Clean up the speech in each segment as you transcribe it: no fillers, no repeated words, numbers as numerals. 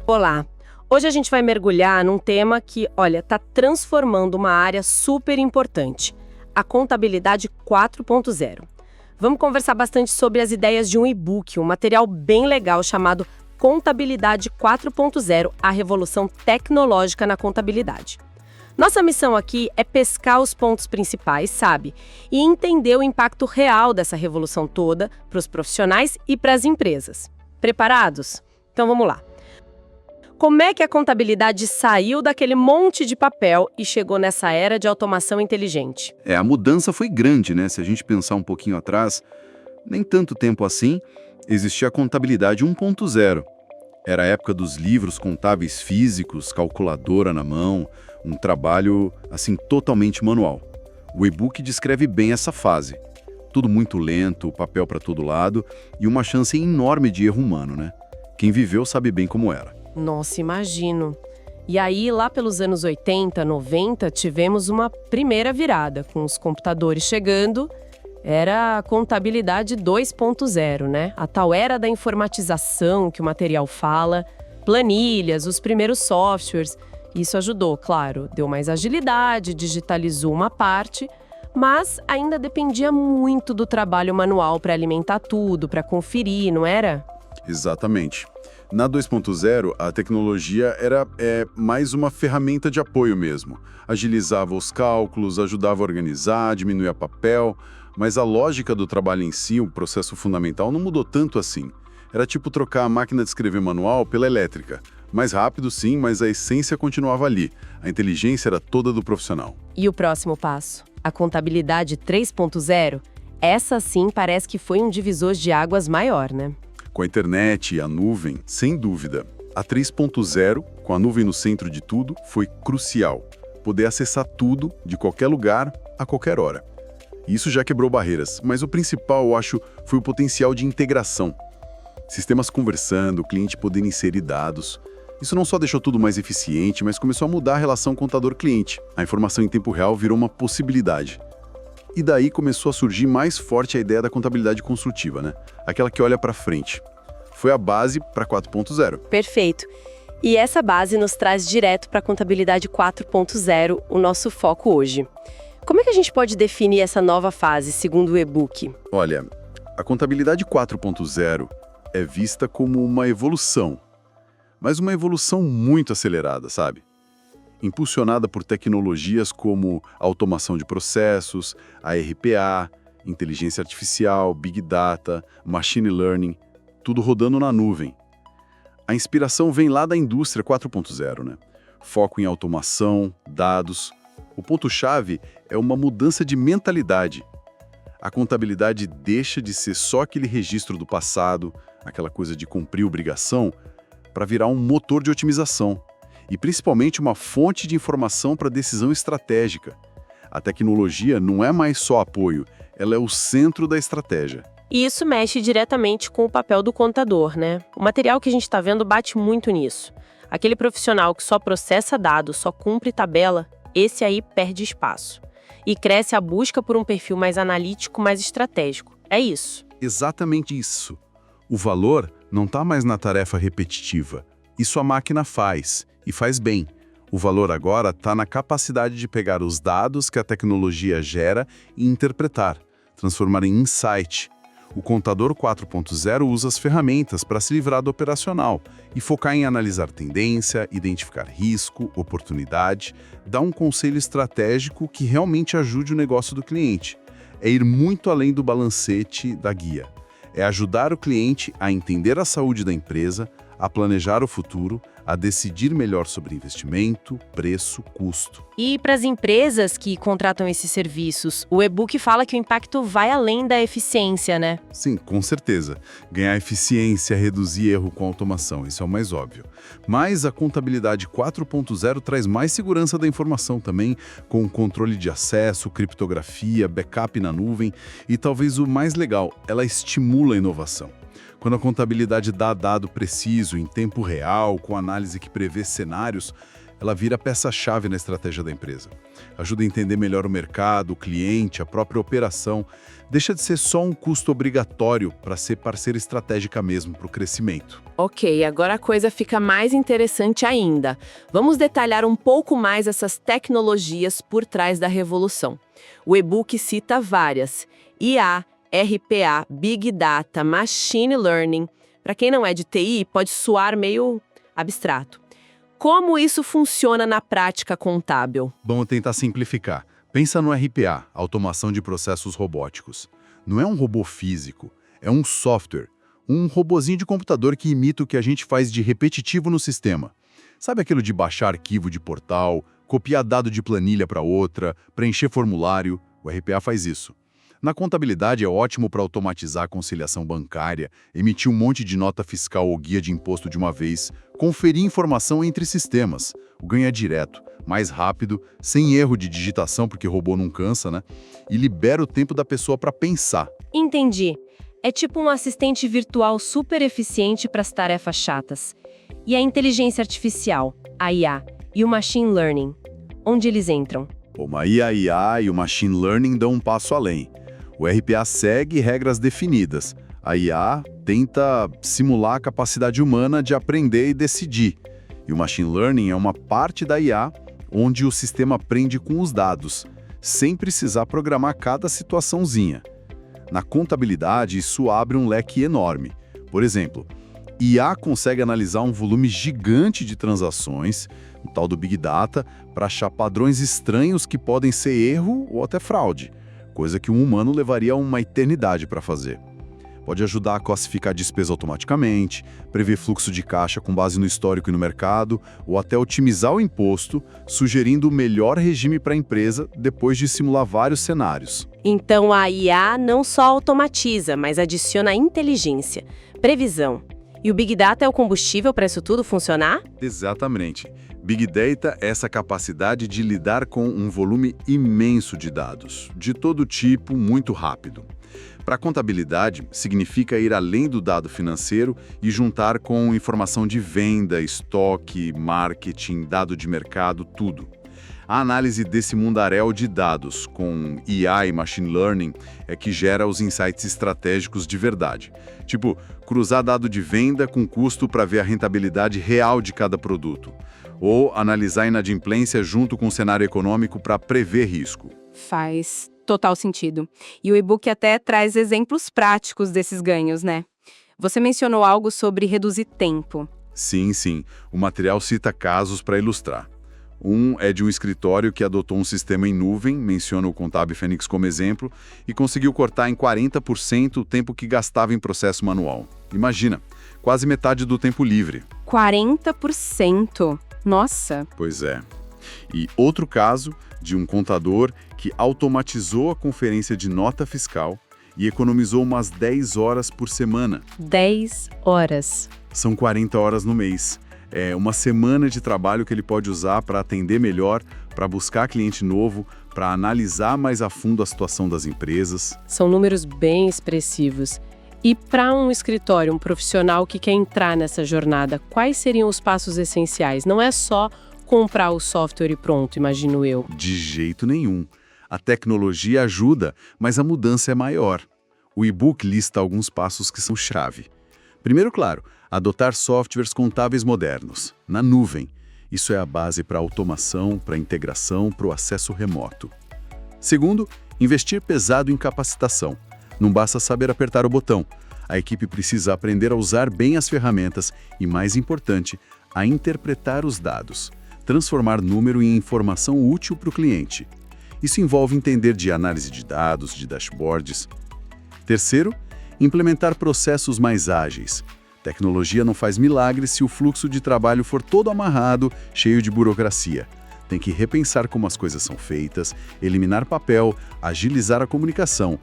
Olá! Hoje a gente vai mergulhar num tema que, olha, está transformando uma área super importante, a contabilidade 4.0. Vamos conversar bastante sobre as ideias de um e-book, um material bem legal chamado Contabilidade 4.0, a revolução tecnológica na contabilidade. Nossa missão aqui é pescar os pontos principais, sabe? E entender o impacto real dessa revolução toda para os profissionais e para as empresas. Preparados? Então vamos lá. Como é que a contabilidade saiu daquele monte de papel e chegou nessa era de automação inteligente? A mudança foi grande, né? Se a gente pensar um pouquinho atrás, nem tanto tempo assim, existia a contabilidade 1.0. Era a época dos livros contábeis físicos, calculadora na mão, um trabalho, assim, totalmente manual. O e-book descreve bem essa fase. Tudo muito lento, papel para todo lado e uma chance enorme de erro humano, né? Quem viveu sabe bem como era. Nossa, imagino. E aí, lá pelos anos 80, 90, tivemos uma primeira virada, com os computadores chegando. Era a contabilidade 2.0, né? A tal era da informatização que o material fala, planilhas, os primeiros softwares. Isso ajudou, claro, deu mais agilidade, digitalizou uma parte, mas ainda dependia muito do trabalho manual para alimentar tudo, para conferir, não era? Exatamente. Na 2.0, a tecnologia era mais uma ferramenta de apoio mesmo. Agilizava os cálculos, ajudava a organizar, diminuía papel, mas a lógica do trabalho em si, o processo fundamental, não mudou tanto assim. Era tipo trocar a máquina de escrever manual pela elétrica. Mais rápido, sim, mas a essência continuava ali. A inteligência era toda do profissional. E o próximo passo? A contabilidade 3.0? Essa sim parece que foi um divisor de águas maior, né? Com a internet e a nuvem, sem dúvida. A 3.0, com a nuvem no centro de tudo, foi crucial. Poder acessar tudo, de qualquer lugar, a qualquer hora. Isso já quebrou barreiras, mas o principal, eu acho, foi o potencial de integração. Sistemas conversando, o cliente podendo inserir dados. Isso não só deixou tudo mais eficiente, mas começou a mudar a relação contador-cliente. A informação em tempo real virou uma possibilidade. E daí começou a surgir mais forte a ideia da contabilidade consultiva, né? Aquela que olha para frente. Foi a base para 4.0. Perfeito. E essa base nos traz direto para a contabilidade 4.0, o nosso foco hoje. Como é que a gente pode definir essa nova fase, segundo o e-book? Olha, a contabilidade 4.0 é vista como uma evolução, mas uma evolução muito acelerada, sabe? Impulsionada por tecnologias como automação de processos, a RPA, inteligência artificial, Big Data, Machine Learning, tudo rodando na nuvem. A inspiração vem lá da indústria 4.0, né? Foco em automação, dados. O ponto-chave é uma mudança de mentalidade. A contabilidade deixa de ser só aquele registro do passado, aquela coisa de cumprir obrigação, para virar um motor de otimização. E principalmente uma fonte de informação para decisão estratégica. A tecnologia não é mais só apoio, ela é o centro da estratégia. E isso mexe diretamente com o papel do contador, né? O material que a gente está vendo bate muito nisso. Aquele profissional que só processa dados, só cumpre tabela, esse aí perde espaço. E cresce a busca por um perfil mais analítico, mais estratégico. É isso. Exatamente isso. O valor não está mais na tarefa repetitiva. Isso a máquina faz. E faz bem. O valor agora está na capacidade de pegar os dados que a tecnologia gera e interpretar, transformar em insight. O contador 4.0 usa as ferramentas para se livrar do operacional e focar em analisar tendência, identificar risco, oportunidade, dar um conselho estratégico que realmente ajude o negócio do cliente. É ir muito além do balancete da guia. É ajudar o cliente a entender a saúde da empresa, a planejar o futuro, a decidir melhor sobre investimento, preço, custo. E para as empresas que contratam esses serviços, o e-book fala que o impacto vai além da eficiência, né? Sim, com certeza. Ganhar eficiência, reduzir erro com automação, isso é o mais óbvio. Mas a contabilidade 4.0 traz mais segurança da informação também, com controle de acesso, criptografia, backup na nuvem e talvez o mais legal, ela estimula a inovação. Quando a contabilidade dá dado preciso, em tempo real, com análise que prevê cenários, ela vira peça-chave na estratégia da empresa. Ajuda a entender melhor o mercado, o cliente, a própria operação. Deixa de ser só um custo obrigatório para ser parceira estratégica mesmo para o crescimento. Ok, agora a coisa fica mais interessante ainda. Vamos detalhar um pouco mais essas tecnologias por trás da revolução. O e-book cita várias: IA, RPA, Big Data, Machine Learning. Para quem não é de TI, pode soar meio abstrato. Como isso funciona na prática contábil? Vamos tentar simplificar. Pensa no RPA, automação de processos robóticos. Não é um robô físico, é um software, um robozinho de computador que imita o que a gente faz de repetitivo no sistema. Sabe aquilo de baixar arquivo de portal, copiar dado de planilha para outra, preencher formulário? O RPA faz isso. Na contabilidade é ótimo para automatizar a conciliação bancária, emitir um monte de nota fiscal ou guia de imposto de uma vez, conferir informação entre sistemas. O ganho é direto, mais rápido, sem erro de digitação, porque robô não cansa, né? E libera o tempo da pessoa para pensar. Entendi. É tipo um assistente virtual super eficiente para as tarefas chatas. E a inteligência artificial, a IA, e o machine learning, onde eles entram? Bom, aí a IA e o machine learning dão um passo além. O RPA segue regras definidas. A IA tenta simular a capacidade humana de aprender e decidir. E o machine learning é uma parte da IA onde o sistema aprende com os dados, sem precisar programar cada situaçãozinha. Na contabilidade, isso abre um leque enorme. Por exemplo, IA consegue analisar um volume gigante de transações, o tal do Big Data, para achar padrões estranhos que podem ser erro ou até fraude, coisa que um humano levaria uma eternidade para fazer. Pode ajudar a classificar a despesa automaticamente, prever fluxo de caixa com base no histórico e no mercado, ou até otimizar o imposto, sugerindo o melhor regime para a empresa depois de simular vários cenários. Então a IA não só automatiza, mas adiciona inteligência, previsão. E o Big Data é o combustível para isso tudo funcionar? Exatamente. Big Data é essa capacidade de lidar com um volume imenso de dados, de todo tipo, muito rápido. Para a contabilidade, significa ir além do dado financeiro e juntar com informação de venda, estoque, marketing, dado de mercado, tudo. A análise desse mundaréu de dados, com IA e Machine Learning, é que gera os insights estratégicos de verdade. Tipo, cruzar dado de venda com custo para ver a rentabilidade real de cada produto. Ou analisar inadimplência junto com o cenário econômico para prever risco. Faz total sentido. E o e-book até traz exemplos práticos desses ganhos, né? Você mencionou algo sobre reduzir tempo. Sim, sim. O material cita casos para ilustrar. Um é de um escritório que adotou um sistema em nuvem, menciona o Contábil Fênix como exemplo, e conseguiu cortar em 40% o tempo que gastava em processo manual. Imagina, quase metade do tempo livre. 40%? Nossa! Pois é. E outro caso de um contador que automatizou a conferência de nota fiscal e economizou umas 10 horas por semana. 10 horas. São 40 horas no mês. É uma semana de trabalho que ele pode usar para atender melhor, para buscar cliente novo, para analisar mais a fundo a situação das empresas. São números bem expressivos. E para um escritório, um profissional que quer entrar nessa jornada, quais seriam os passos essenciais? Não é só comprar o software e pronto, imagino eu. De jeito nenhum. A tecnologia ajuda, mas a mudança é maior. O e-book lista alguns passos que são chave. Primeiro, claro, adotar softwares contábeis modernos, na nuvem. Isso é a base para a automação, para a integração, para o acesso remoto. Segundo, investir pesado em capacitação. Não basta saber apertar o botão. A equipe precisa aprender a usar bem as ferramentas e, mais importante, a interpretar os dados. Transformar número em informação útil para o cliente. Isso envolve entender de análise de dados, de dashboards. Terceiro, implementar processos mais ágeis. Tecnologia não faz milagres se o fluxo de trabalho for todo amarrado, cheio de burocracia. Tem que repensar como as coisas são feitas, eliminar papel, agilizar a comunicação.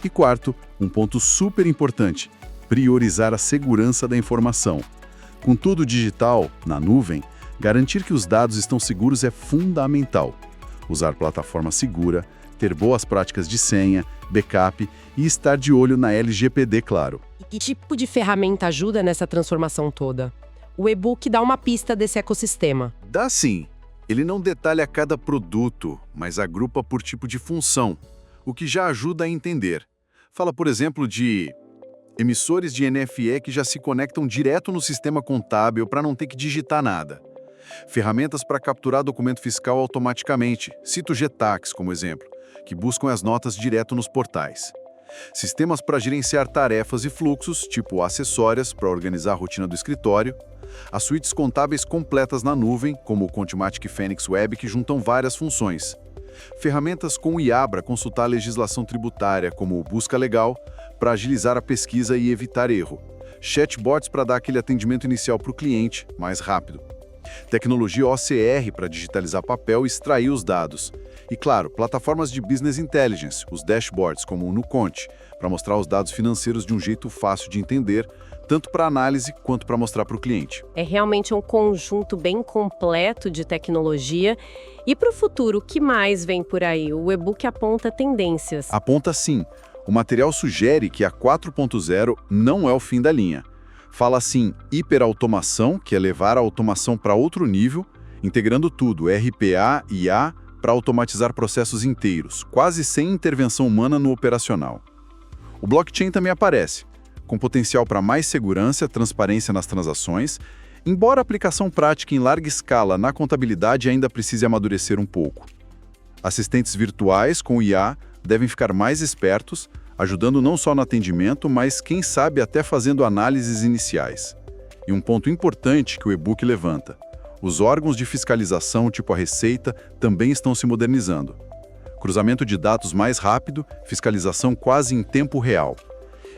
E quarto, um ponto super importante, priorizar a segurança da informação. Com tudo digital, na nuvem, garantir que os dados estão seguros é fundamental. Usar plataforma segura, ter boas práticas de senha, backup e estar de olho na LGPD, claro. E que tipo de ferramenta ajuda nessa transformação toda? O e-book dá uma pista desse ecossistema. Dá sim. Ele não detalha cada produto, mas agrupa por tipo de função, o que já ajuda a entender. Fala, por exemplo, de emissores de NFE que já se conectam direto no sistema contábil para não ter que digitar nada. Ferramentas para capturar documento fiscal automaticamente, cito o Getax como exemplo, que buscam as notas direto nos portais. Sistemas para gerenciar tarefas e fluxos, tipo acessórias para organizar a rotina do escritório. As suítes contábeis completas na nuvem, como o Contimatic Fênix Web, que juntam várias funções. Ferramentas com IA para consultar a legislação tributária, como o Busca Legal, para agilizar a pesquisa e evitar erro. Chatbots para dar aquele atendimento inicial para o cliente, mais rápido. Tecnologia OCR para digitalizar papel e extrair os dados. E, claro, plataformas de Business Intelligence, os dashboards, como o NuConte, para mostrar os dados financeiros de um jeito fácil de entender, tanto para análise quanto para mostrar para o cliente. É realmente um conjunto bem completo de tecnologia. E para o futuro, o que mais vem por aí? O e-book aponta tendências. Aponta sim. O material sugere que a 4.0 não é o fim da linha. Fala assim, hiperautomação, que é levar a automação para outro nível, integrando tudo, RPA e IA, para automatizar processos inteiros, quase sem intervenção humana no operacional. O blockchain também aparece, com potencial para mais segurança e transparência nas transações, embora a aplicação prática em larga escala na contabilidade ainda precise amadurecer um pouco. Assistentes virtuais com IA devem ficar mais espertos, ajudando não só no atendimento, mas, quem sabe, até fazendo análises iniciais. E um ponto importante que o e-book levanta: os órgãos de fiscalização, tipo a Receita, também estão se modernizando. Cruzamento de dados mais rápido, fiscalização quase em tempo real.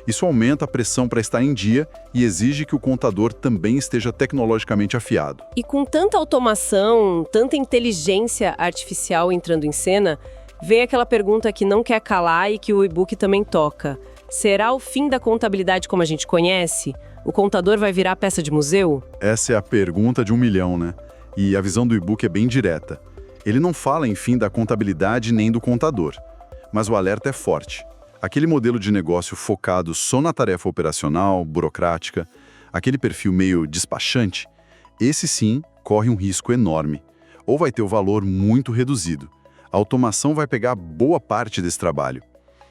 Isso aumenta a pressão para estar em dia e exige que o contador também esteja tecnologicamente afiado. E com tanta automação, tanta inteligência artificial entrando em cena, vem aquela pergunta que não quer calar e que o e-book também toca. Será o fim da contabilidade como a gente conhece? O contador vai virar peça de museu? Essa é a pergunta de 1 milhão, né? E a visão do e-book é bem direta. Ele não fala em fim da contabilidade nem do contador, mas o alerta é forte. Aquele modelo de negócio focado só na tarefa operacional, burocrática, aquele perfil meio despachante, esse sim corre um risco enorme. Ou vai ter o valor muito reduzido. A automação vai pegar boa parte desse trabalho.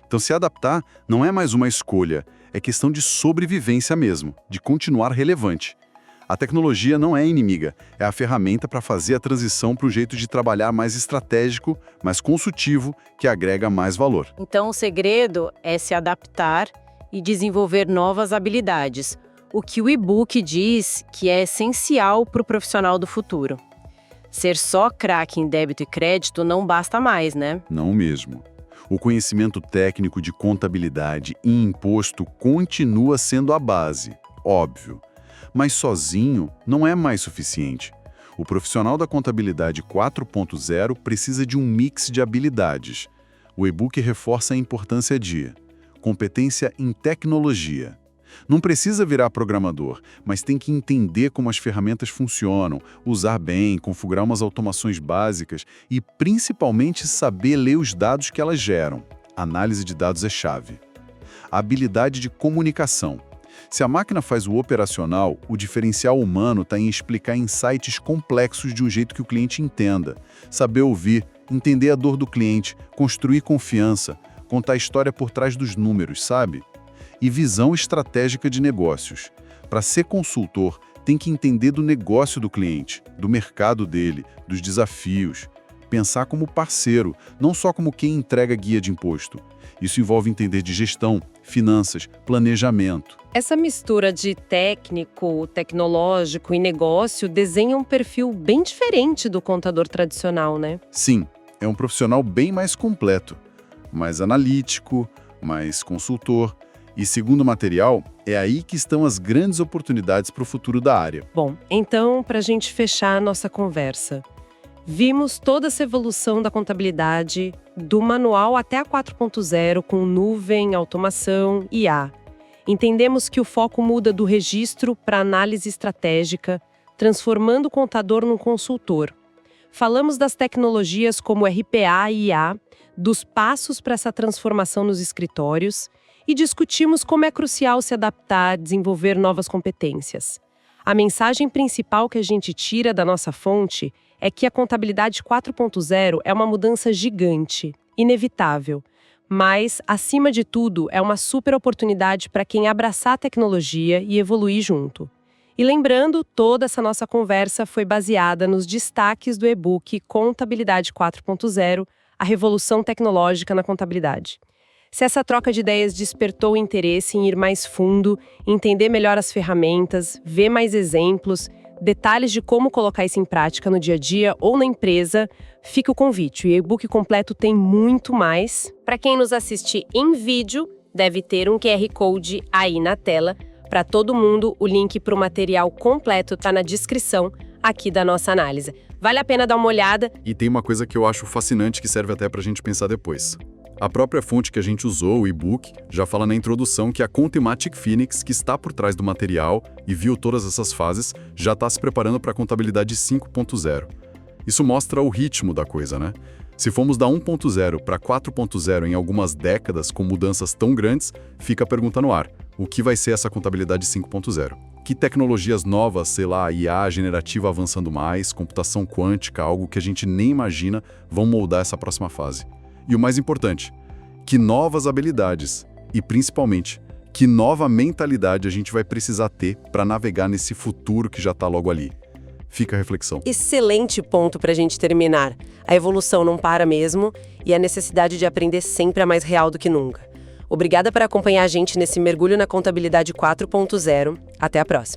Então, se adaptar não é mais uma escolha, é questão de sobrevivência mesmo, de continuar relevante. A tecnologia não é inimiga, é a ferramenta para fazer a transição para o jeito de trabalhar mais estratégico, mais consultivo, que agrega mais valor. Então, o segredo é se adaptar e desenvolver novas habilidades, o que o e-book diz que é essencial para o profissional do futuro. Ser só craque em débito e crédito não basta mais, né? Não mesmo. O conhecimento técnico de contabilidade e imposto continua sendo a base, óbvio. Mas sozinho não é mais suficiente. O profissional da contabilidade 4.0 precisa de um mix de habilidades. O e-book reforça a importância de competência em tecnologia. Não precisa virar programador, mas tem que entender como as ferramentas funcionam, usar bem, configurar umas automações básicas e, principalmente, saber ler os dados que elas geram. Análise de dados é chave. A habilidade de comunicação. Se a máquina faz o operacional, o diferencial humano está em explicar insights complexos de um jeito que o cliente entenda. Saber ouvir, entender a dor do cliente, construir confiança, contar a história por trás dos números, sabe? E visão estratégica de negócios. Para ser consultor, tem que entender do negócio do cliente, do mercado dele, dos desafios. Pensar como parceiro, não só como quem entrega guia de imposto. Isso envolve entender de gestão, finanças, planejamento. Essa mistura de técnico, tecnológico e negócio desenha um perfil bem diferente do contador tradicional, né? Sim, é um profissional bem mais completo, mais analítico, mais consultor. E segundo o material, é aí que estão as grandes oportunidades para o futuro da área. Bom, então, para a gente fechar a nossa conversa, vimos toda essa evolução da contabilidade, do manual até a 4.0, com nuvem, automação e IA. Entendemos que o foco muda do registro para análise estratégica, transformando o contador num consultor. Falamos das tecnologias como RPA e IA, dos passos para essa transformação nos escritórios e discutimos como é crucial se adaptar, desenvolver novas competências. A mensagem principal que a gente tira da nossa fonte é que a contabilidade 4.0 é uma mudança gigante, inevitável, mas, acima de tudo, é uma super oportunidade para quem abraçar a tecnologia e evoluir junto. E lembrando, toda essa nossa conversa foi baseada nos destaques do e-book Contabilidade 4.0, a revolução tecnológica na contabilidade. Se essa troca de ideias despertou o interesse em ir mais fundo, entender melhor as ferramentas, ver mais exemplos, detalhes de como colocar isso em prática no dia a dia ou na empresa, fica o convite. O e-book completo tem muito mais. Para quem nos assistir em vídeo, deve ter um QR Code aí na tela. Para todo mundo, o link para o material completo está na descrição aqui da nossa análise. Vale a pena dar uma olhada. E tem uma coisa que eu acho fascinante que serve até para a gente pensar depois. A própria fonte que a gente usou, o e-book, já fala na introdução que a Contematic Phoenix, que está por trás do material e viu todas essas fases, já está se preparando para a contabilidade 5.0. Isso mostra o ritmo da coisa, né? Se formos da 1.0 para 4.0 em algumas décadas com mudanças tão grandes, fica a pergunta no ar. O que vai ser essa contabilidade 5.0? Que tecnologias novas, sei lá, IA generativa avançando mais, computação quântica, algo que a gente nem imagina, vão moldar essa próxima fase? E o mais importante, que novas habilidades e, principalmente, que nova mentalidade a gente vai precisar ter para navegar nesse futuro que já está logo ali. Fica a reflexão. Excelente ponto para a gente terminar. A evolução não para mesmo e a necessidade de aprender sempre é mais real do que nunca. Obrigada por acompanhar a gente nesse mergulho na contabilidade 4.0. Até a próxima.